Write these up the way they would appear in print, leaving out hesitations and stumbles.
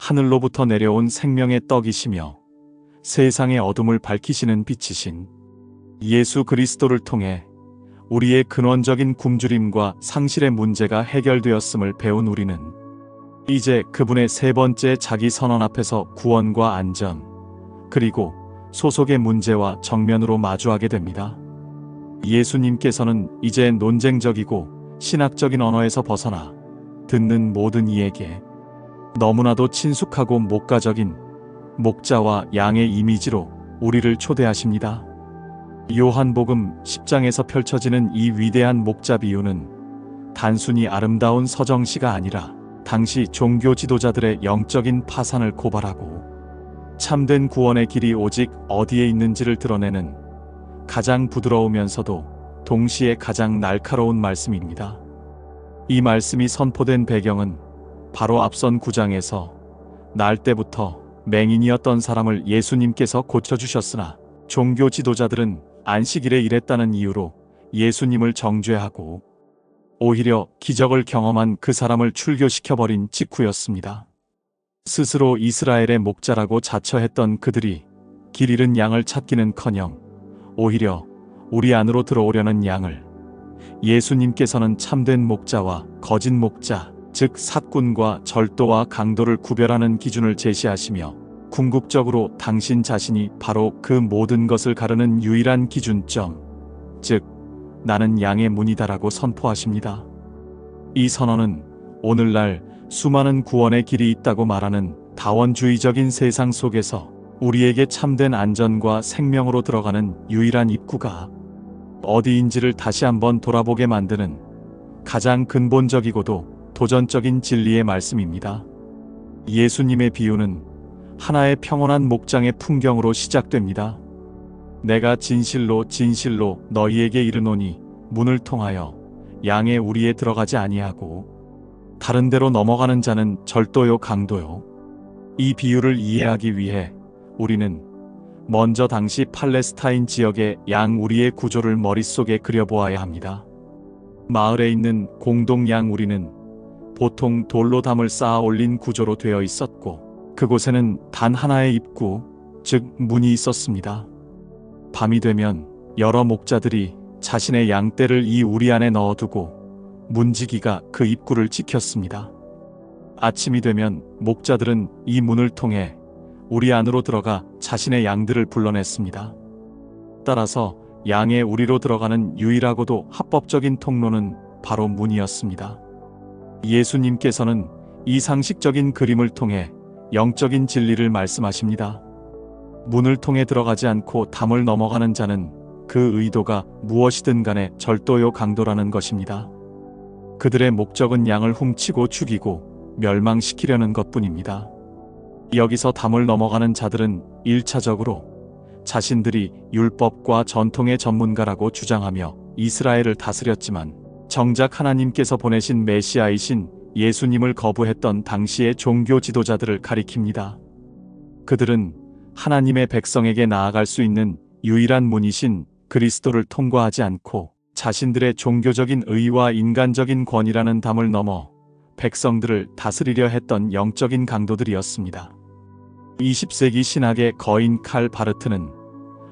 하늘로부터 내려온 생명의 떡이시며 세상의 어둠을 밝히시는 빛이신 예수 그리스도를 통해 우리의 근원적인 굶주림과 상실의 문제가 해결되었음을 배운 우리는 이제 그분의 세 번째 자기 선언 앞에서 구원과 안전, 그리고 소속의 문제와 정면으로 마주하게 됩니다. 예수님께서는 이제 논쟁적이고 신학적인 언어에서 벗어나 듣는 모든 이에게 너무나도 친숙하고 목가적인 목자와 양의 이미지로 우리를 초대하십니다. 요한복음 10장에서 펼쳐지는 이 위대한 목자 비유는 단순히 아름다운 서정시가 아니라 당시 종교 지도자들의 영적인 파산을 고발하고 참된 구원의 길이 오직 어디에 있는지를 드러내는 가장 부드러우면서도 동시에 가장 날카로운 말씀입니다. 이 말씀이 선포된 배경은 바로 앞선 9장에서 날 때부터 맹인이었던 사람을 예수님께서 고쳐주셨으나 종교 지도자들은 안식일에 일했다는 이유로 예수님을 정죄하고 오히려 기적을 경험한 그 사람을 출교시켜버린 직후였습니다. 스스로 이스라엘의 목자라고 자처했던 그들이 길 잃은 양을 찾기는커녕 오히려 우리 안으로 들어오려는 양을 예수님께서는 참된 목자와 거짓 목자, 즉 사꾼과 절도와 강도를 구별하는 기준을 제시하시며 궁극적으로 당신 자신이 바로 그 모든 것을 가르는 유일한 기준점, 즉 나는 양의 문이다라고 선포하십니다. 이 선언은 오늘날 수많은 구원의 길이 있다고 말하는 다원주의적인 세상 속에서 우리에게 참된 안전과 생명으로 들어가는 유일한 입구가 어디인지를 다시 한번 돌아보게 만드는 가장 근본적이고도 도전적인 진리의 말씀입니다. 예수님의 비유는 하나의 평온한 목장의 풍경으로 시작됩니다. 내가 진실로 진실로 너희에게 이르노니 문을 통하여 양의 우리에 들어가지 아니하고 다른 데로 넘어가는 자는 절도요 강도요. 이 비유를 이해하기 위해 우리는 먼저 당시 팔레스타인 지역의 양 우리의 구조를 머릿속에 그려보아야 합니다. 마을에 있는 공동 양 우리는 보통 돌로 담을 쌓아 올린 구조로 되어 있었고 그곳에는 단 하나의 입구, 즉 문이 있었습니다. 밤이 되면 여러 목자들이 자신의 양떼를 이 우리 안에 넣어두고 문지기가 그 입구를 지켰습니다. 아침이 되면 목자들은 이 문을 통해 우리 안으로 들어가 자신의 양들을 불러냈습니다. 따라서 양의 우리로 들어가는 유일하고도 합법적인 통로는 바로 문이었습니다. 예수님께서는 이 상식적인 그림을 통해 영적인 진리를 말씀하십니다. 문을 통해 들어가지 않고 담을 넘어가는 자는 그 의도가 무엇이든 간에 절도요 강도라는 것입니다. 그들의 목적은 양을 훔치고 죽이고 멸망시키려는 것뿐입니다. 여기서 담을 넘어가는 자들은 1차적으로 자신들이 율법과 전통의 전문가라고 주장하며 이스라엘을 다스렸지만 정작 하나님께서 보내신 메시아이신 예수님을 거부했던 당시의 종교 지도자들을 가리킵니다. 그들은 하나님의 백성에게 나아갈 수 있는 유일한 문이신 그리스도를 통과하지 않고 자신들의 종교적인 의와 인간적인 권위라는 담을 넘어 백성들을 다스리려 했던 영적인 강도들이었습니다. 20세기 신학의 거인 칼 바르트는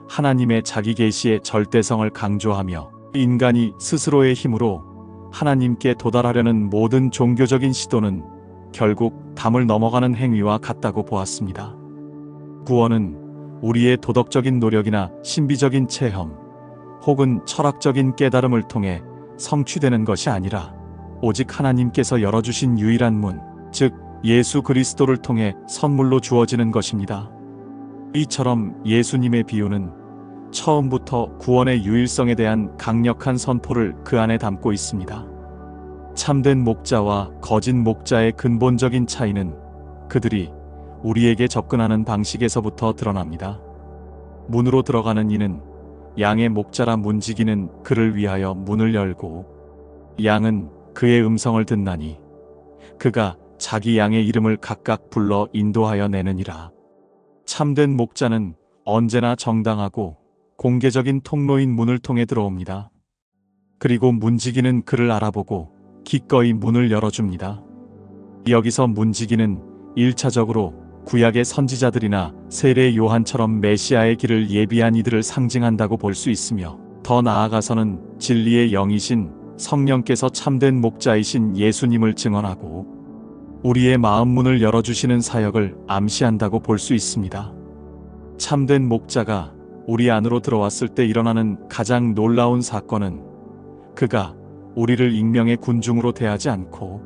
하나님의 자기 계시의 절대성을 강조하며 인간이 스스로의 힘으로 하나님께 도달하려는 모든 종교적인 시도는 결국 담을 넘어가는 행위와 같다고 보았습니다. 구원은 우리의 도덕적인 노력이나 신비적인 체험 혹은 철학적인 깨달음을 통해 성취되는 것이 아니라 오직 하나님께서 열어주신 유일한 문, 즉 예수 그리스도를 통해 선물로 주어지는 것입니다. 이처럼 예수님의 비유는 처음부터 구원의 유일성에 대한 강력한 선포를 그 안에 담고 있습니다. 참된 목자와 거짓 목자의 근본적인 차이는 그들이 우리에게 접근하는 방식에서부터 드러납니다. 문으로 들어가는 이는 양의 목자라 문지기는 그를 위하여 문을 열고 양은 그의 음성을 듣나니 그가 자기 양의 이름을 각각 불러 인도하여 내느니라. 참된 목자는 언제나 정당하고 공개적인 통로인 문을 통해 들어옵니다. 그리고 문지기는 그를 알아보고 기꺼이 문을 열어줍니다. 여기서 문지기는 1차적으로 구약의 선지자들이나 세례 요한처럼 메시아의 길을 예비한 이들을 상징한다고 볼 수 있으며, 더 나아가서는 진리의 영이신 성령께서 참된 목자이신 예수님을 증언하고 우리의 마음 문을 열어주시는 사역을 암시한다고 볼 수 있습니다. 참된 목자가 우리 안으로 들어왔을 때 일어나는 가장 놀라운 사건은 그가 우리를 익명의 군중으로 대하지 않고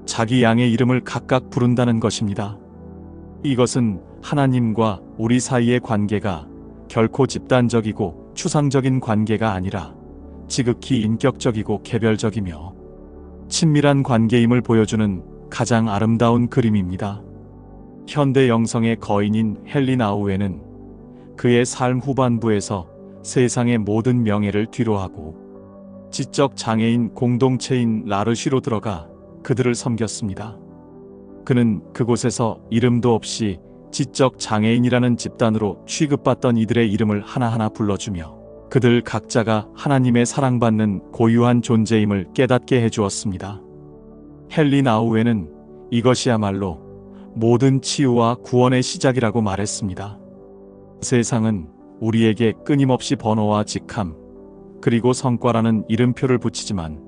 자기 양의 이름을 각각 부른다는 것입니다. 이것은 하나님과 우리 사이의 관계가 결코 집단적이고 추상적인 관계가 아니라 지극히 인격적이고 개별적이며 친밀한 관계임을 보여주는 가장 아름다운 그림입니다. 현대 영성의 거인인 헨리 나우에는 그의 삶 후반부에서 세상의 모든 명예를 뒤로하고 지적 장애인 공동체인 라르쉬로 들어가 그들을 섬겼습니다. 그는 그곳에서 이름도 없이 지적 장애인이라는 집단으로 취급받던 이들의 이름을 하나하나 불러주며 그들 각자가 하나님의 사랑받는 고유한 존재임을 깨닫게 해주었습니다. 헨리 나우에는 이것이야말로 모든 치유와 구원의 시작이라고 말했습니다. 세상은 우리에게 끊임없이 번호와 직함, 그리고 성과라는 이름표를 붙이지만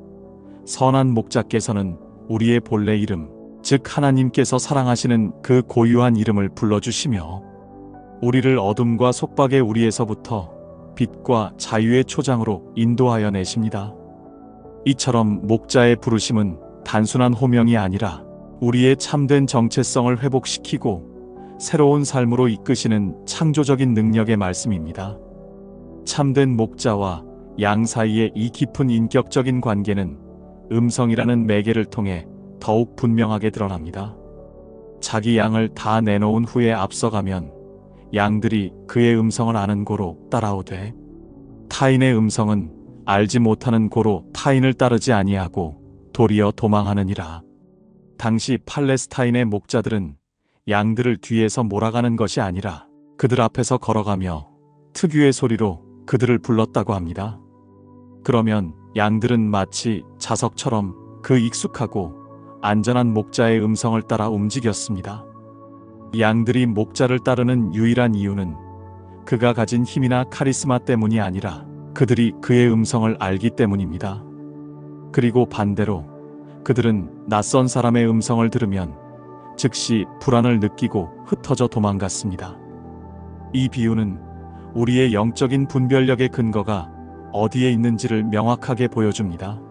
선한 목자께서는 우리의 본래 이름, 즉 하나님께서 사랑하시는 그 고유한 이름을 불러주시며 우리를 어둠과 속박의 우리에서부터 빛과 자유의 초장으로 인도하여 내십니다. 이처럼 목자의 부르심은 단순한 호명이 아니라 우리의 참된 정체성을 회복시키고 새로운 삶으로 이끄시는 창조적인 능력의 말씀입니다. 참된 목자와 양 사이의 이 깊은 인격적인 관계는 음성이라는 매개를 통해 더욱 분명하게 드러납니다. 자기 양을 다 내놓은 후에 앞서가면 양들이 그의 음성을 아는 고로 따라오되 타인의 음성은 알지 못하는 고로 타인을 따르지 아니하고 도리어 도망하느니라. 당시 팔레스타인의 목자들은 양들을 뒤에서 몰아가는 것이 아니라 그들 앞에서 걸어가며 특유의 소리로 그들을 불렀다고 합니다. 그러면 양들은 마치 자석처럼 그 익숙하고 안전한 목자의 음성을 따라 움직였습니다. 양들이 목자를 따르는 유일한 이유는 그가 가진 힘이나 카리스마 때문이 아니라 그들이 그의 음성을 알기 때문입니다. 그리고 반대로 그들은 낯선 사람의 음성을 들으면 즉시 불안을 느끼고 흩어져 도망갔습니다. 이 비유는 우리의 영적인 분별력의 근거가 어디에 있는지를 명확하게 보여줍니다.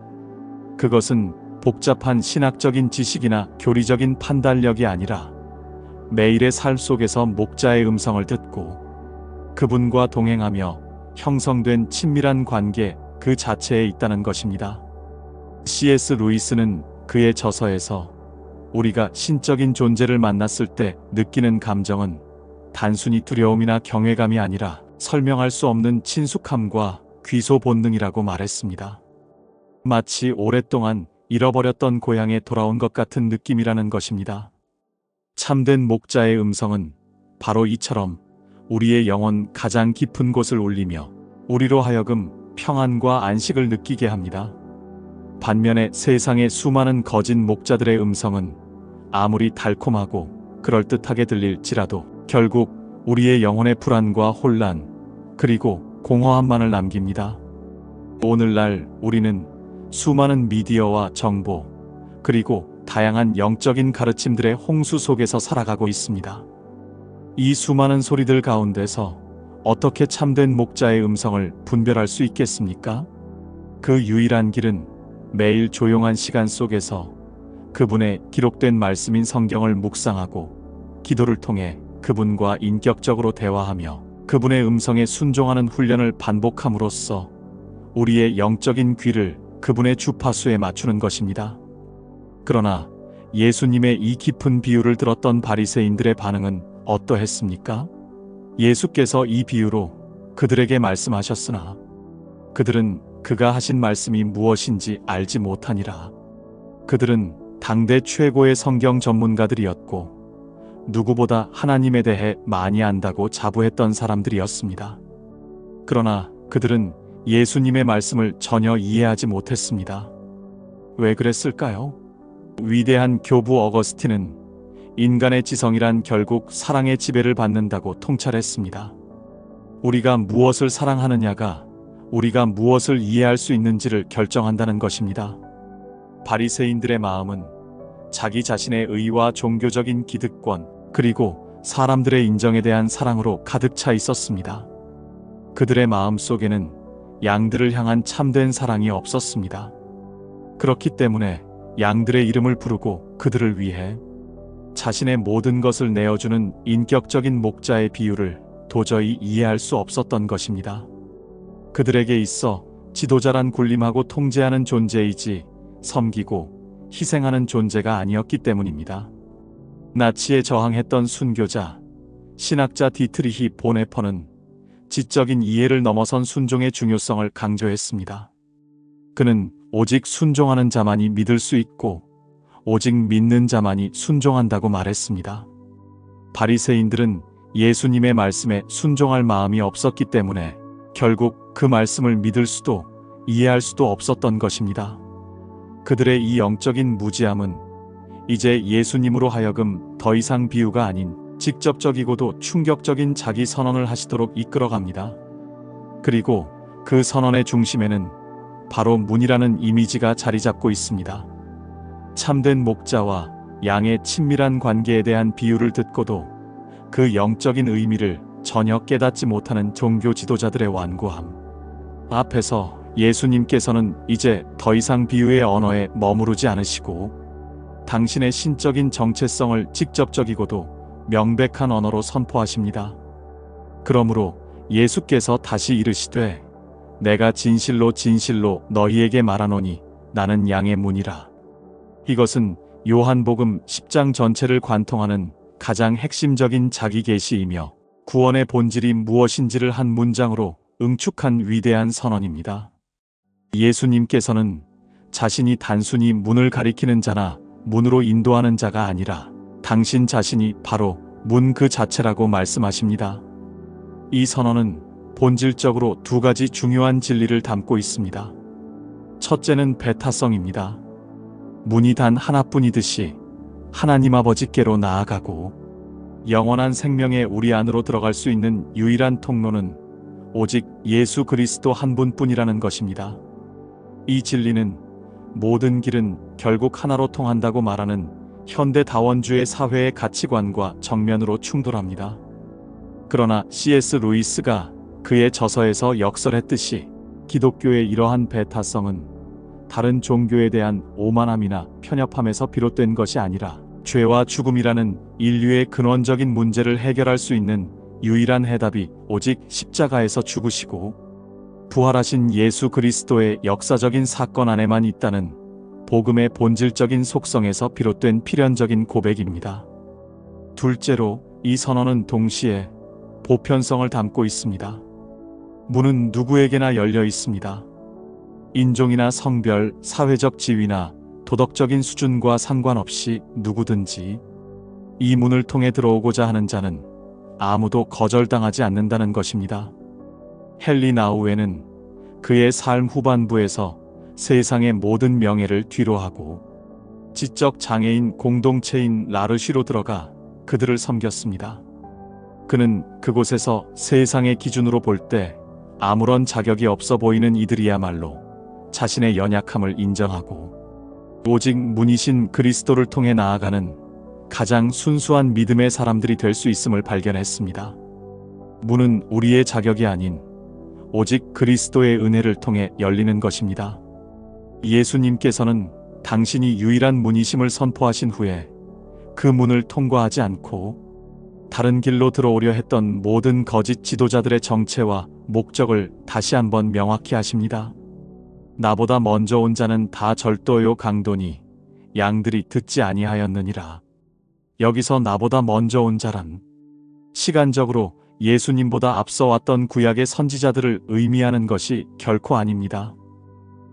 그것은 복잡한 신학적인 지식이나 교리적인 판단력이 아니라 매일의 삶 속에서 목자의 음성을 듣고 그분과 동행하며 형성된 친밀한 관계 그 자체에 있다는 것입니다. C.S. 루이스는 그의 저서에서 우리가 신적인 존재를 만났을 때 느끼는 감정은 단순히 두려움이나 경외감이 아니라 설명할 수 없는 친숙함과 귀소 본능이라고 말했습니다. 마치 오랫동안 잃어버렸던 고향에 돌아온 것 같은 느낌이라는 것입니다. 참된 목자의 음성은 바로 이처럼 우리의 영혼 가장 깊은 곳을 울리며 우리로 하여금 평안과 안식을 느끼게 합니다. 반면에 세상의 수많은 거짓 목자들의 음성은 아무리 달콤하고 그럴듯하게 들릴지라도 결국 우리의 영혼의 불안과 혼란 그리고 공허함만을 남깁니다. 오늘날 우리는 수많은 미디어와 정보 그리고 다양한 영적인 가르침들의 홍수 속에서 살아가고 있습니다. 이 수많은 소리들 가운데서 어떻게 참된 목자의 음성을 분별할 수 있겠습니까? 그 유일한 길은 매일 조용한 시간 속에서 그분의 기록된 말씀인 성경을 묵상하고 기도를 통해 그분과 인격적으로 대화하며 그분의 음성에 순종하는 훈련을 반복함으로써 우리의 영적인 귀를 그분의 주파수에 맞추는 것입니다. 그러나 예수님의 이 깊은 비유를 들었던 바리새인들의 반응은 어떠했습니까? 예수께서 이 비유로 그들에게 말씀하셨으나 그들은 그가 하신 말씀이 무엇인지 알지 못하니라. 그들은 당대 최고의 성경 전문가들이었고 누구보다 하나님에 대해 많이 안다고 자부했던 사람들이었습니다. 그러나 그들은 예수님의 말씀을 전혀 이해하지 못했습니다. 왜 그랬을까요? 위대한 교부 어거스틴은 인간의 지성이란 결국 사랑의 지배를 받는다고 통찰했습니다. 우리가 무엇을 사랑하느냐가 우리가 무엇을 이해할 수 있는지를 결정한다는 것입니다. 바리새인들의 마음은 자기 자신의 의와 종교적인 기득권, 그리고 사람들의 인정에 대한 사랑으로 가득 차 있었습니다. 그들의 마음 속에는 양들을 향한 참된 사랑이 없었습니다. 그렇기 때문에 양들의 이름을 부르고 그들을 위해 자신의 모든 것을 내어주는 인격적인 목자의 비유를 도저히 이해할 수 없었던 것입니다. 그들에게 있어 지도자란 군림하고 통제하는 존재이지 섬기고 희생하는 존재가 아니었기 때문입니다. 나치에 저항했던 순교자, 신학자 디트리히 보네퍼는 지적인 이해를 넘어선 순종의 중요성을 강조했습니다. 그는 오직 순종하는 자만이 믿을 수 있고 오직 믿는 자만이 순종한다고 말했습니다. 바리새인들은 예수님의 말씀에 순종할 마음이 없었기 때문에 결국 그 말씀을 믿을 수도 이해할 수도 없었던 것입니다. 그들의 이 영적인 무지함은 이제 예수님으로 하여금 더 이상 비유가 아닌 직접적이고도 충격적인 자기 선언을 하시도록 이끌어갑니다. 그리고 그 선언의 중심에는 바로 문이라는 이미지가 자리 잡고 있습니다. 참된 목자와 양의 친밀한 관계에 대한 비유를 듣고도 그 영적인 의미를 전혀 깨닫지 못하는 종교 지도자들의 완고함 앞에서 예수님께서는 이제 더 이상 비유의 언어에 머무르지 않으시고 당신의 신적인 정체성을 직접적이고도 명백한 언어로 선포하십니다. 그러므로 예수께서 다시 이르시되 내가 진실로 진실로 너희에게 말하노니 나는 양의 문이라. 이것은 요한복음 10장 전체를 관통하는 가장 핵심적인 자기 계시이며 구원의 본질이 무엇인지를 한 문장으로 응축한 위대한 선언입니다. 예수님께서는 자신이 단순히 문을 가리키는 자나 문으로 인도하는 자가 아니라 당신 자신이 바로 문 그 자체라고 말씀하십니다. 이 선언은 본질적으로 두 가지 중요한 진리를 담고 있습니다. 첫째는 배타성입니다. 문이 단 하나뿐이듯이 하나님 아버지께로 나아가고 영원한 생명에 우리 안으로 들어갈 수 있는 유일한 통로는 오직 예수 그리스도 한 분뿐이라는 것입니다. 이 진리는 모든 길은 결국 하나로 통한다고 말하는 현대 다원주의 사회의 가치관과 정면으로 충돌합니다. 그러나 C.S. 루이스가 그의 저서에서 역설했듯이 기독교의 이러한 배타성은 다른 종교에 대한 오만함이나 편협함에서 비롯된 것이 아니라 죄와 죽음이라는 인류의 근원적인 문제를 해결할 수 있는 유일한 해답이 오직 십자가에서 죽으시고 부활하신 예수 그리스도의 역사적인 사건 안에만 있다는 복음의 본질적인 속성에서 비롯된 필연적인 고백입니다. 둘째로 이 선언은 동시에 보편성을 담고 있습니다. 문은 누구에게나 열려 있습니다. 인종이나 성별, 사회적 지위나 도덕적인 수준과 상관없이 누구든지 이 문을 통해 들어오고자 하는 자는 아무도 거절당하지 않는다는 것입니다. 헨리 나우에는 그의 삶 후반부에서 세상의 모든 명예를 뒤로하고 지적 장애인 공동체인 라르쉬로 들어가 그들을 섬겼습니다. 그는 그곳에서 세상의 기준으로 볼 때 아무런 자격이 없어 보이는 이들이야말로 자신의 연약함을 인정하고 오직 문이신 그리스도를 통해 나아가는 가장 순수한 믿음의 사람들이 될 수 있음을 발견했습니다. 문은 우리의 자격이 아닌 오직 그리스도의 은혜를 통해 열리는 것입니다. 예수님께서는 당신이 유일한 문이심을 선포하신 후에 그 문을 통과하지 않고 다른 길로 들어오려 했던 모든 거짓 지도자들의 정체와 목적을 다시 한번 명확히 하십니다. 나보다 먼저 온 자는 다 절도요 강도니 양들이 듣지 아니하였느니라. 여기서 나보다 먼저 온 자란 시간적으로 예수님보다 앞서 왔던 구약의 선지자들을 의미하는 것이 결코 아닙니다.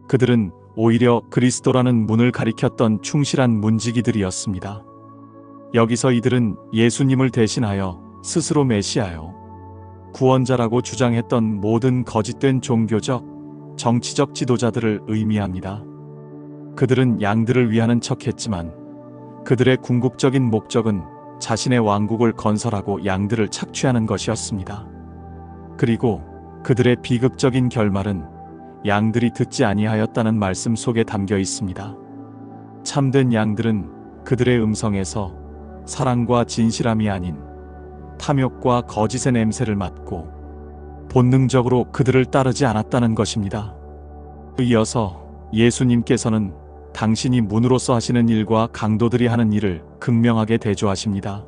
그들은 오히려 그리스도라는 문을 가리켰던 충실한 문지기들이었습니다. 여기서 이들은 예수님을 대신하여 스스로 메시아요, 구원자라고 주장했던 모든 거짓된 종교적, 정치적 지도자들을 의미합니다. 그들은 양들을 위하는 척했지만 그들의 궁극적인 목적은 자신의 왕국을 건설하고 양들을 착취하는 것이었습니다. 그리고 그들의 비극적인 결말은 양들이 듣지 아니하였다는 말씀 속에 담겨 있습니다. 참된 양들은 그들의 음성에서 사랑과 진실함이 아닌 탐욕과 거짓의 냄새를 맡고 본능적으로 그들을 따르지 않았다는 것입니다. 이어서 예수님께서는 당신이 문으로서 하시는 일과 강도들이 하는 일을 극명하게 대조하십니다.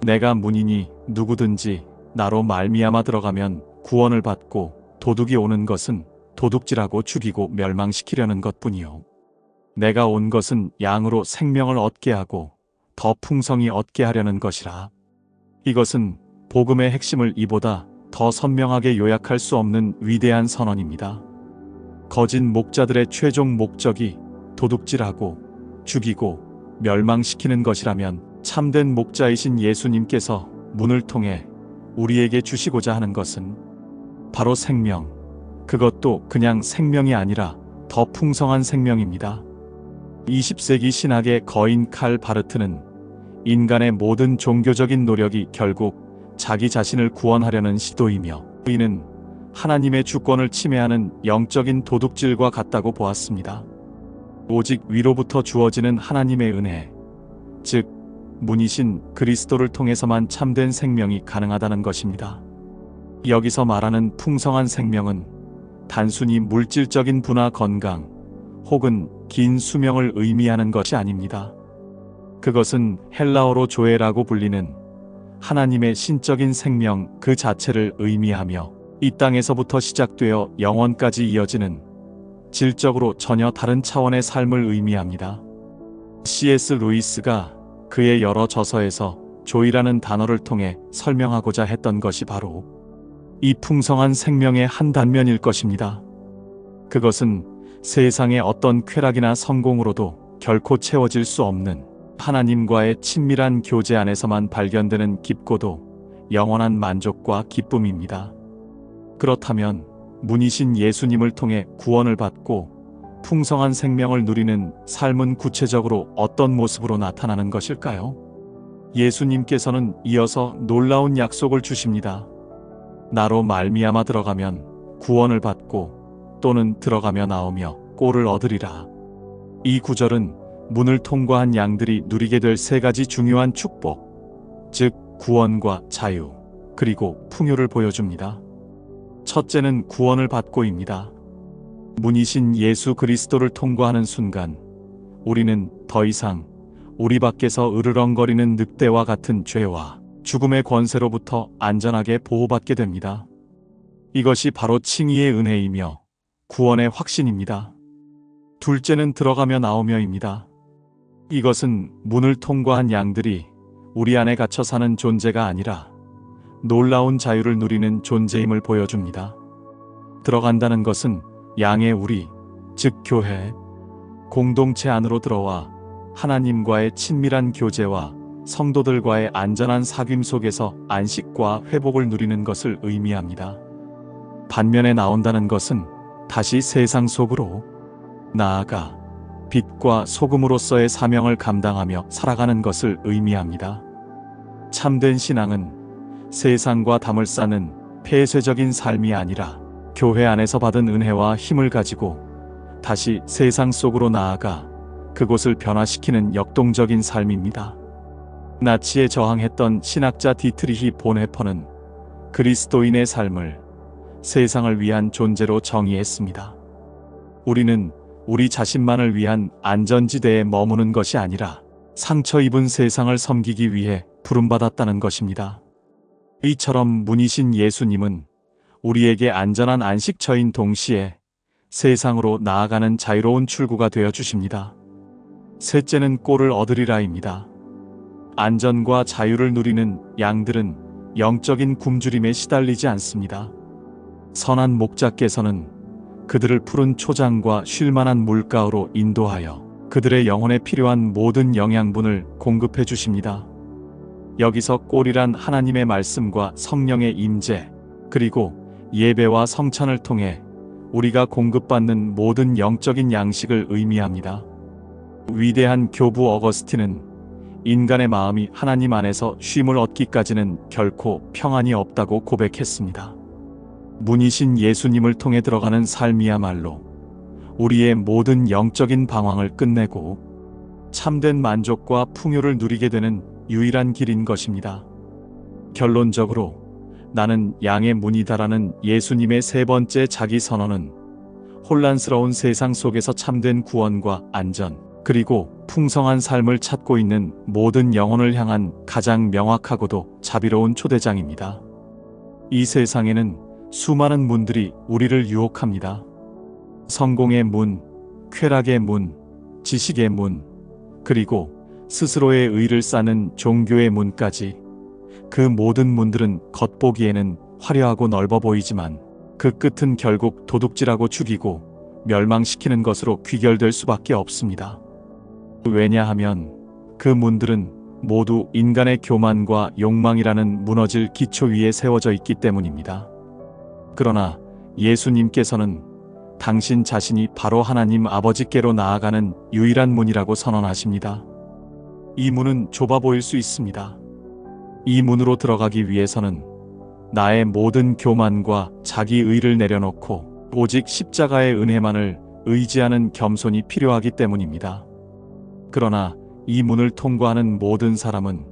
내가 문이니 누구든지 나로 말미암아 들어가면 구원을 받고 도둑이 오는 것은 도둑질하고 죽이고 멸망시키려는 것뿐이요. 내가 온 것은 양으로 생명을 얻게 하고 더 풍성히 얻게 하려는 것이라. 이것은 복음의 핵심을 이보다 더 선명하게 요약할 수 없는 위대한 선언입니다. 거짓 목자들의 최종 목적이 도둑질하고 죽이고 멸망시키는 것이라면 참된 목자이신 예수님께서 문을 통해 우리에게 주시고자 하는 것은 바로 생명, 그것도 그냥 생명이 아니라 더 풍성한 생명입니다. 20세기 신학의 거인 칼 바르트는 인간의 모든 종교적인 노력이 결국 자기 자신을 구원하려는 시도이며 이는 하나님의 주권을 침해하는 영적인 도둑질과 같다고 보았습니다. 오직 위로부터 주어지는 하나님의 은혜, 즉 문이신 그리스도를 통해서만 참된 생명이 가능하다는 것입니다. 여기서 말하는 풍성한 생명은 단순히 물질적인 부나 건강 혹은 긴 수명을 의미하는 것이 아닙니다. 그것은 헬라어로 조에라고 불리는 하나님의 신적인 생명 그 자체를 의미하며 이 땅에서부터 시작되어 영원까지 이어지는 질적으로 전혀 다른 차원의 삶을 의미합니다. C.S. 루이스가 그의 여러 저서에서 조이라는 단어를 통해 설명하고자 했던 것이 바로 이 풍성한 생명의 한 단면일 것입니다. 그것은 세상의 어떤 쾌락이나 성공으로도 결코 채워질 수 없는 하나님과의 친밀한 교제 안에서만 발견되는 깊고도 영원한 만족과 기쁨입니다. 그렇다면 문이신 예수님을 통해 구원을 받고 풍성한 생명을 누리는 삶은 구체적으로 어떤 모습으로 나타나는 것일까요? 예수님께서는 이어서 놀라운 약속을 주십니다. 나로 말미암아 들어가면 구원을 받고 또는 들어가며 나오며 꼴을 얻으리라. 이 구절은 문을 통과한 양들이 누리게 될 세 가지 중요한 축복, 즉 구원과 자유, 그리고 풍요를 보여줍니다. 첫째는 구원을 받고입니다. 문이신 예수 그리스도를 통과하는 순간 우리는 더 이상 우리 밖에서 으르렁거리는 늑대와 같은 죄와 죽음의 권세로부터 안전하게 보호받게 됩니다. 이것이 바로 칭의의 은혜이며 구원의 확신입니다. 둘째는 들어가며 나오며입니다. 이것은 문을 통과한 양들이 우리 안에 갇혀 사는 존재가 아니라 놀라운 자유를 누리는 존재임을 보여줍니다. 들어간다는 것은 양의 우리, 즉 교회, 공동체 안으로 들어와 하나님과의 친밀한 교제와 성도들과의 안전한 사귐 속에서 안식과 회복을 누리는 것을 의미합니다. 반면에 나온다는 것은 다시 세상 속으로 나아가 빛과 소금으로서의 사명을 감당하며 살아가는 것을 의미합니다. 참된 신앙은 세상과 담을 쌓는 폐쇄적인 삶이 아니라 교회 안에서 받은 은혜와 힘을 가지고 다시 세상 속으로 나아가 그곳을 변화시키는 역동적인 삶입니다. 나치에 저항했던 신학자 디트리히 본헤퍼는 그리스도인의 삶을 세상을 위한 존재로 정의했습니다. 우리는 우리 자신만을 위한 안전지대에 머무는 것이 아니라 상처 입은 세상을 섬기기 위해 부름받았다는 것입니다. 이처럼 문이신 예수님은 우리에게 안전한 안식처인 동시에 세상으로 나아가는 자유로운 출구가 되어 주십니다. 셋째는 꼴을 얻으리라입니다. 안전과 자유를 누리는 양들은 영적인 굶주림에 시달리지 않습니다. 선한 목자께서는 그들을 푸른 초장과 쉴만한 물가로 인도하여 그들의 영혼에 필요한 모든 영양분을 공급해 주십니다. 여기서 꼴이란 하나님의 말씀과 성령의 임재, 그리고 예배와 성찬을 통해 우리가 공급받는 모든 영적인 양식을 의미합니다. 위대한 교부 어거스틴은 인간의 마음이 하나님 안에서 쉼을 얻기까지는 결코 평안이 없다고 고백했습니다. 문이신 예수님을 통해 들어가는 삶이야말로 우리의 모든 영적인 방황을 끝내고 참된 만족과 풍요를 누리게 되는 유일한 길인 것입니다. 결론적으로 나는 양의 문이다라는 예수님의 세 번째 자기 선언은 혼란스러운 세상 속에서 참된 구원과 안전, 그리고 풍성한 삶을 찾고 있는 모든 영혼을 향한 가장 명확하고도 자비로운 초대장입니다. 이 세상에는 수많은 문들이 우리를 유혹합니다. 성공의 문, 쾌락의 문, 지식의 문, 그리고 스스로의 의를 쌓는 종교의 문까지. 그 모든 문들은 겉보기에는 화려하고 넓어 보이지만 그 끝은 결국 도둑질하고 죽이고 멸망시키는 것으로 귀결될 수밖에 없습니다. 왜냐하면 그 문들은 모두 인간의 교만과 욕망이라는 무너질 기초 위에 세워져 있기 때문입니다. 그러나 예수님께서는 당신 자신이 바로 하나님 아버지께로 나아가는 유일한 문이라고 선언하십니다. 이 문은 좁아 보일 수 있습니다. 이 문으로 들어가기 위해서는 나의 모든 교만과 자기 의를 내려놓고 오직 십자가의 은혜만을 의지하는 겸손이 필요하기 때문입니다. 그러나 이 문을 통과하는 모든 사람은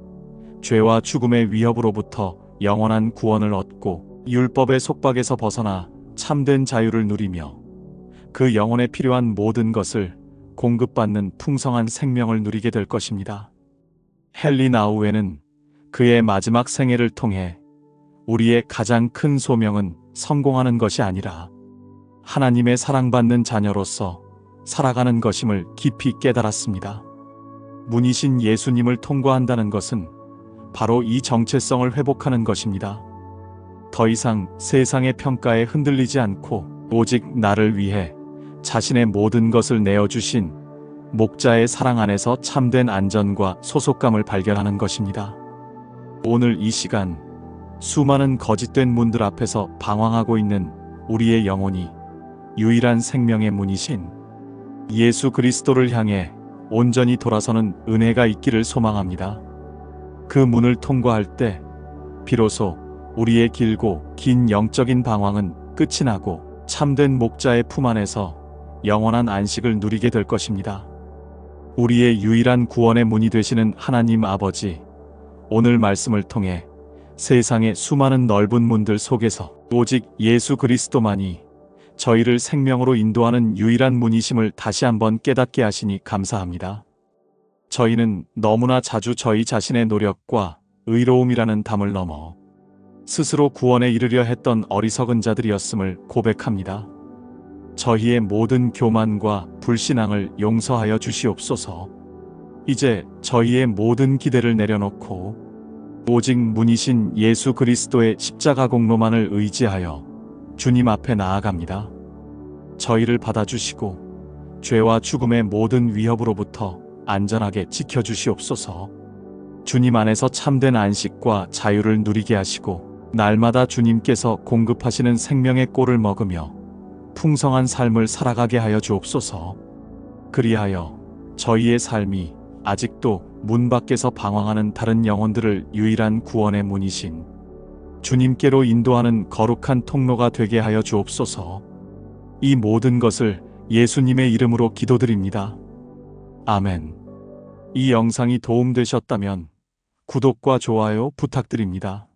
죄와 죽음의 위협으로부터 영원한 구원을 얻고 율법의 속박에서 벗어나 참된 자유를 누리며 그 영혼에 필요한 모든 것을 공급받는 풍성한 생명을 누리게 될 것입니다. 헨리 나우에는 그의 마지막 생애를 통해 우리의 가장 큰 소명은 성공하는 것이 아니라 하나님의 사랑받는 자녀로서 살아가는 것임을 깊이 깨달았습니다. 문이신 예수님을 통과한다는 것은 바로 이 정체성을 회복하는 것입니다. 더 이상 세상의 평가에 흔들리지 않고 오직 나를 위해 자신의 모든 것을 내어주신 목자의 사랑 안에서 참된 안전과 소속감을 발견하는 것입니다. 오늘 이 시간 수많은 거짓된 문들 앞에서 방황하고 있는 우리의 영혼이 유일한 생명의 문이신 예수 그리스도를 향해 온전히 돌아서는 은혜가 있기를 소망합니다. 그 문을 통과할 때 비로소 우리의 길고 긴 영적인 방황은 끝이 나고 참된 목자의 품 안에서 영원한 안식을 누리게 될 것입니다. 우리의 유일한 구원의 문이 되시는 하나님 아버지, 오늘 말씀을 통해 세상의 수많은 넓은 문들 속에서 오직 예수 그리스도만이 저희를 생명으로 인도하는 유일한 문이심을 다시 한번 깨닫게 하시니 감사합니다. 저희는 너무나 자주 저희 자신의 노력과 의로움이라는 담을 넘어 스스로 구원에 이르려 했던 어리석은 자들이었음을 고백합니다. 저희의 모든 교만과 불신앙을 용서하여 주시옵소서. 이제 저희의 모든 기대를 내려놓고 오직 문이신 예수 그리스도의 십자가 공로만을 의지하여 주님 앞에 나아갑니다. 저희를 받아주시고 죄와 죽음의 모든 위협으로부터 안전하게 지켜주시옵소서. 주님 안에서 참된 안식과 자유를 누리게 하시고 날마다 주님께서 공급하시는 생명의 꼴을 먹으며 풍성한 삶을 살아가게 하여 주옵소서. 그리하여 저희의 삶이 아직도 문 밖에서 방황하는 다른 영혼들을 유일한 구원의 문이신 주님께로 인도하는 거룩한 통로가 되게 하여 주옵소서. 이 모든 것을 예수님의 이름으로 기도드립니다. 아멘. 이 영상이 도움되셨다면 구독과 좋아요 부탁드립니다.